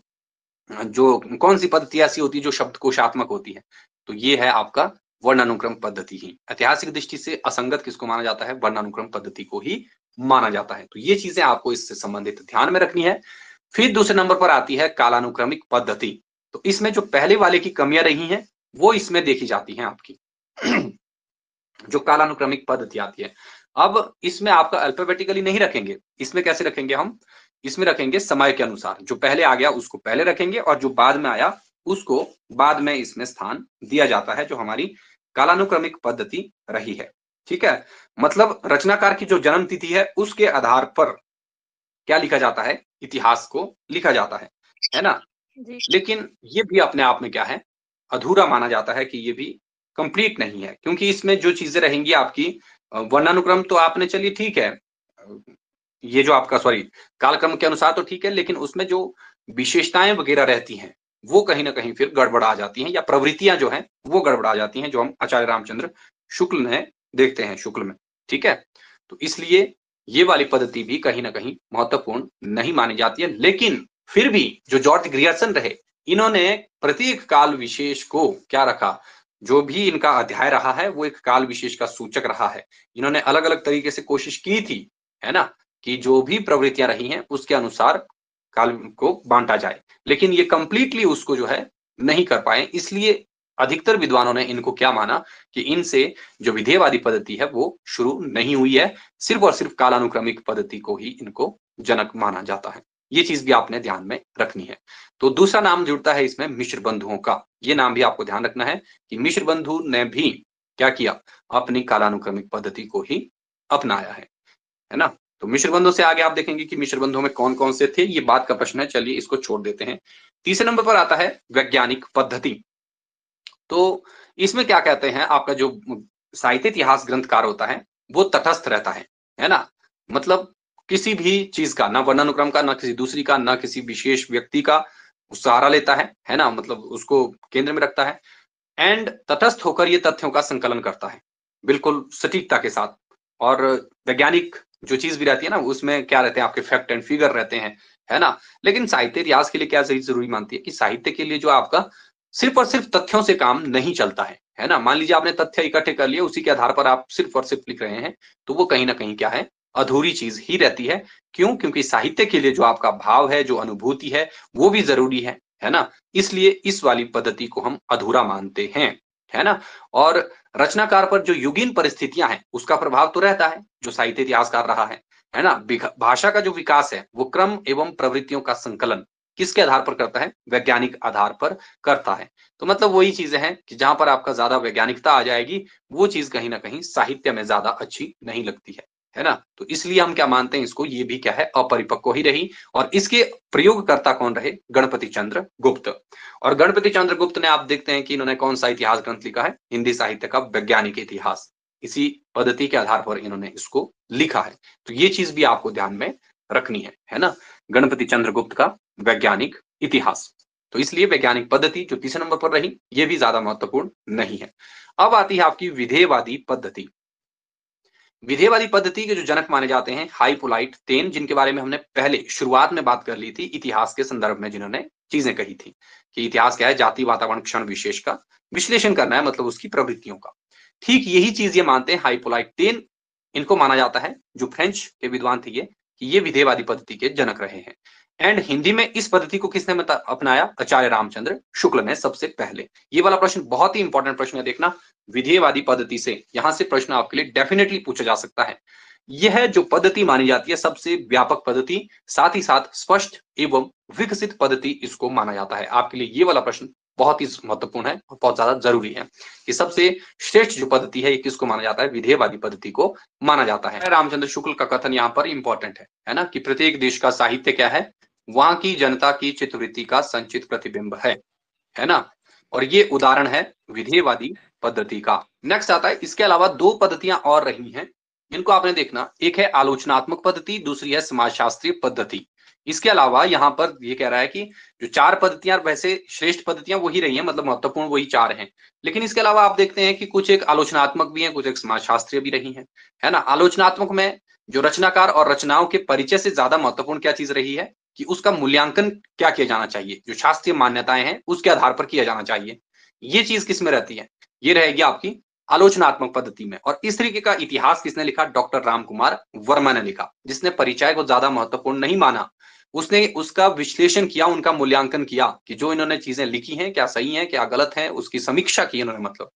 जो कौन सी पद्धति ऐसी होती है जो शब्दकोशात्मक होती है, तो ये है आपका वर्णानुक्रम पद्धति ही। ऐतिहासिक दृष्टि से असंगत किसको माना जाता है, वर्णानुक्रम पद्धति को ही माना जाता है। तो ये चीजें आपको इससे संबंधित ध्यान में रखनी है। फिर दूसरे नंबर पर आती है कालानुक्रमिक पद्धति। तो इसमें जो पहले वाले की कमियां रही हैं वो इसमें देखी जाती हैं आपकी जो कालानुक्रमिक पद्धति आती है। अब इसमें आपका अल्फाबेटिकली नहीं रखेंगे, इसमें कैसे रखेंगे हम, इसमें रखेंगे समय के अनुसार, जो पहले आ गया उसको पहले रखेंगे और जो बाद में आया उसको बाद में इसमें स्थान दिया जाता है, जो हमारी कालानुक्रमिक पद्धति रही है, ठीक है। मतलब रचनाकार की जो जन्म तिथि है उसके आधार पर क्या लिखा जाता है, इतिहास को लिखा जाता है ना। लेकिन ये भी अपने आप में क्या है, अधूरा माना जाता है कि ये भी कंप्लीट नहीं है, क्योंकि इसमें जो चीजें रहेंगी आपकी वर्णानुक्रम तो आपने चलिए ठीक है, ये जो आपका सॉरी कालक्रम के अनुसार तो ठीक है, लेकिन उसमें जो विशेषताएं वगैरह रहती हैं वो कहीं ना कहीं फिर गड़बड़ा जाती हैं, या प्रवृत्तियां जो हैं वो गड़बड़ा जाती हैं, जो हम आचार्य रामचंद्र शुक्ल ने देखते हैं शुक्ल में, ठीक है। तो इसलिए ये वाली पद्धति भी कहीं ना कहीं महत्वपूर्ण नहीं मानी जाती है। लेकिन फिर भी जो जॉर्ज ग्रियर्सन रहे, इन्होंने प्रत्येक काल विशेष को क्या रखा, जो भी इनका अध्याय रहा है वो एक काल विशेष का सूचक रहा है। इन्होंने अलग अलग तरीके से कोशिश की थी, है ना, कि जो भी प्रवृत्तियां रही हैं उसके अनुसार काल को बांटा जाए, लेकिन ये कंप्लीटली उसको जो है नहीं कर पाए। इसलिए अधिकतर विद्वानों ने इनको क्या माना कि इनसे जो विधेयवादी पद्धति है वो शुरू नहीं हुई है, सिर्फ और सिर्फ कालानुक्रमिक पद्धति को ही इनको जनक माना जाता है। ये चीज भी आपने ध्यान में रखनी है। तो दूसरा नाम जुड़ता है इसमें मिश्र बंधुओं का। ये नाम भी आपको ध्यान रखना है कि मिश्र बंधु ने भी क्या किया, अपनी कालानुक्रमिक पद्धति को ही अपनाया है ना। तो मिश्र बंधों से आगे आप देखेंगे कि मिश्र बंधों में कौन कौन से थे, ये बात का प्रश्न है, चलिए इसको छोड़ देते हैं। तीसरे नंबर पर आता है वैज्ञानिक पद्धति। तो इसमें क्या कहते हैं, आपका जो साहित्य इतिहास ग्रंथकार होता है वो तटस्थ रहता है ना, मतलब किसी भी चीज का, ना वर्णानुक्रम का, ना किसी दूसरी का, ना किसी विशेष व्यक्ति का सहारा लेता है ना, मतलब उसको केंद्र में रखता है, एंड तटस्थ होकर ये तथ्यों का संकलन करता है बिल्कुल सटीकता के साथ। और वैज्ञानिक जो चीज भी रहती है ना, उसमें क्या रहते हैं, आपके फैक्ट एंड फिगर रहते हैं, है ना। लेकिन साहित्य इतिहास के लिए क्या जरूरी मानती है कि साहित्य के लिए जो आपका सिर्फ और सिर्फ तथ्यों से काम नहीं चलता है ना। मान लीजिए आपने तथ्य इकट्ठे कर लिए, उसी के आधार पर आप सिर्फ और सिर्फ लिख रहे हैं, तो वो कहीं ना कहीं क्या है, अधूरी चीज ही रहती है। क्यों? क्योंकि साहित्य के लिए जो आपका भाव है, जो अनुभूति है, वो भी जरूरी है ना। इसलिए इस वाली पद्धति को हम अधूरा मानते हैं, है ना। और रचनाकार पर जो युगीन परिस्थितियां हैं उसका प्रभाव तो रहता है, जो साहित्य इतिहासकार रहा है ना। भाषा का जो विकास है वो क्रम एवं प्रवृत्तियों का संकलन किसके आधार पर करता है, वैज्ञानिक आधार पर करता है। तो मतलब वही चीजें हैं कि जहां पर आपका ज्यादा वैज्ञानिकता आ जाएगी, वो चीज कहीं ना कहीं साहित्य में ज्यादा अच्छी नहीं लगती है ना। तो इसलिए हम क्या मानते हैं इसको, ये भी क्या है, अपरिपक्व ही रही। और इसके प्रयोगकर्ता कौन रहे, गणपति चंद्र गुप्त। और गणपति चंद्र गुप्त ने, आप देखते हैं कि इन्होंने कौन सा इतिहास ग्रंथ लिखा है, हिंदी साहित्य का वैज्ञानिक इतिहास। इसी पद्धति के आधार पर इन्होंने इसको लिखा है। तो ये चीज भी आपको ध्यान में रखनी है ना, गणपति चंद्र गुप्त का वैज्ञानिक इतिहास। तो इसलिए वैज्ञानिक पद्धति जो तीसरे नंबर पर रही, ये भी ज्यादा महत्वपूर्ण नहीं है। अब आती है आपकी विधेयवादी पद्धति। विधेयवादी पद्धति के जो जनक माने जाते हैं हाइपोलाइट तेन, जिनके बारे में हमने पहले शुरुआत में बात कर ली थी इतिहास के संदर्भ में, जिन्होंने चीजें कही थी कि इतिहास क्या है, जाति वातावरण क्षण विशेष का विश्लेषण करना है, मतलब उसकी प्रवृत्तियों का। ठीक यही चीज ये मानते हैं हाइपोलाइट तेन। इनको माना जाता है, जो फ्रेंच के विद्वान थे ये, कि ये विधेयवादी पद्धति के जनक रहे हैं। एंड हिंदी में इस पद्धति को किसने अपनाया, आचार्य रामचंद्र शुक्ल ने सबसे पहले। ये वाला प्रश्न बहुत ही इंपॉर्टेंट प्रश्न है, देखना। विधेयवादी पद्धति से यहां से प्रश्न आपके लिए डेफिनेटली पूछा जा सकता है। यह जो पद्धति मानी जाती है सबसे व्यापक पद्धति, साथ ही साथ स्पष्ट एवं विकसित पद्धति इसको माना जाता है। आपके लिए ये वाला प्रश्न बहुत ही महत्वपूर्ण है और बहुत ज्यादा जरूरी है कि सबसे श्रेष्ठ जो पद्धति है ये किसको माना जाता है, विधेयवादी पद्धति को माना जाता है। रामचंद्र शुक्ल का कथन यहाँ पर इंपॉर्टेंट है ना, कि प्रत्येक देश का साहित्य क्या है, वहां की जनता की चित्तवृत्ति का संचित प्रतिबिंब है ना। और ये उदाहरण है विधेयवादी पद्धति का। नेक्स्ट आता है, इसके अलावा दो पद्धतियां और रही हैं, जिनको आपने देखना। एक है आलोचनात्मक पद्धति, दूसरी है समाजशास्त्रीय पद्धति। इसके अलावा यहाँ पर ये कह रहा है कि जो चार पद्धतियां, वैसे श्रेष्ठ पद्धतियां वही रही हैं, मतलब महत्वपूर्ण वही चार हैं, लेकिन इसके अलावा आप देखते हैं कि कुछ एक आलोचनात्मक भी है, कुछ एक समाजशास्त्रीय भी रही है ना। आलोचनात्मक में जो रचनाकार और रचनाओं के परिचय से ज्यादा महत्वपूर्ण क्या चीज रही है, कि उसका मूल्यांकन क्या किया जाना चाहिए, जो शास्त्रीय मान्यताएं हैं उसके आधार पर किया जाना चाहिए। ये चीज किसमें रहती है, ये रहेगी आपकी आलोचनात्मक पद्धति में। और इस तरीके का इतिहास किसने लिखा, डॉक्टर रामकुमार वर्मा ने लिखा, जिसने परिचय को ज्यादा महत्वपूर्ण नहीं माना। उसने उसका विश्लेषण किया, उनका मूल्यांकन किया कि जो इन्होंने चीजें लिखी हैं क्या सही है क्या गलत है, उसकी समीक्षा की इन्होंने, मतलब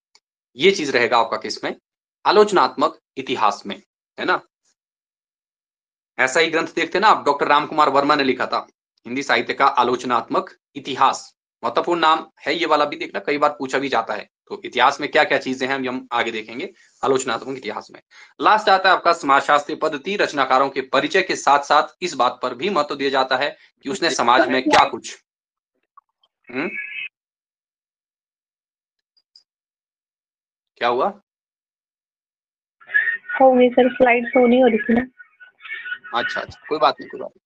ये चीज रहेगा आपका किसमें, आलोचनात्मक इतिहास में, है ना। ऐसा ही ग्रंथ देखते ना आप, डॉक्टर रामकुमार वर्मा ने लिखा था हिंदी साहित्य का आलोचनात्मक इतिहास। महत्वपूर्ण नाम है ये वाला भी, देखना कई बार पूछा भी जाता है। तो इतिहास में क्या क्या चीजें हैं हम आगे देखेंगे आलोचनात्मक इतिहास में। लास्ट आता है आपका समाजशास्त्रीय पद्धति। रचनाकारों के परिचय के साथ साथ इस बात पर भी महत्व दिया जाता है कि उसने समाज में क्या कुछ क्या हुआ, हो गई सर, स्लाइड शो नहीं हो रही थी ना। अच्छा कोई बात नहीं, कोई बात नहीं।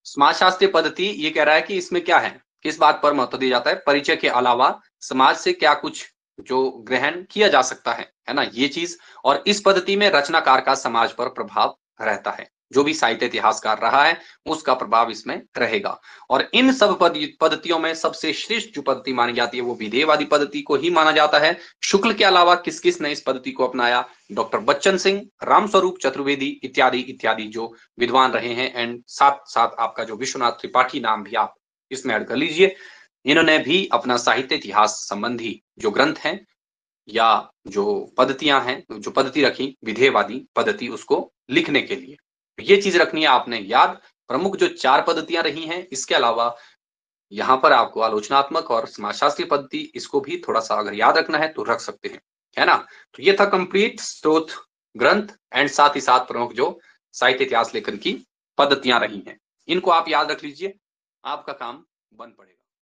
समाजशास्त्रीय पद्धति ये कह रहा है कि इसमें क्या है, किस बात पर महत्व दिया जाता है, परिचय के अलावा समाज से क्या कुछ जो ग्रहण किया जा सकता है ना, ये चीज। और इस पद्धति में रचनाकार का समाज पर प्रभाव रहता है, जो भी साहित्य इतिहासकार रहा है उसका प्रभाव इसमें रहेगा। और इन सब पद्धतियों में सबसे श्रेष्ठ जो पद्धति मानी जाती है वो विधेयवादी पद्धति को ही माना जाता है। शुक्ल के अलावा किस किस ने इस पद्धति को अपनाया, डॉक्टर बच्चन सिंह, रामस्वरूप चतुर्वेदी इत्यादि इत्यादि जो विद्वान रहे हैं। एंड साथ साथ आपका जो विश्वनाथ त्रिपाठी नाम भी आप इसमें ऐड कर लीजिए, इन्होंने भी अपना साहित्य इतिहास संबंधी जो ग्रंथ हैं या जो पद्धतियां हैं, जो पद्धति रखी विधेयवादी पद्धति, उसको लिखने के लिए। ये चीज रखनी है आपने याद। प्रमुख जो चार पद्धतियां रही हैं, इसके अलावा यहाँ पर आपको आलोचनात्मक और समाजशास्त्रीय पद्धति, इसको भी थोड़ा सा अगर याद रखना है तो रख सकते हैं, है ना। तो ये था कंप्लीट स्रोत ग्रंथ एंड साथ ही साथ प्रमुख जो साहित्य इतिहास लेखन की पद्धतियां रही हैं। इनको आप याद रख लीजिए, आपका काम बन पड़ेगा।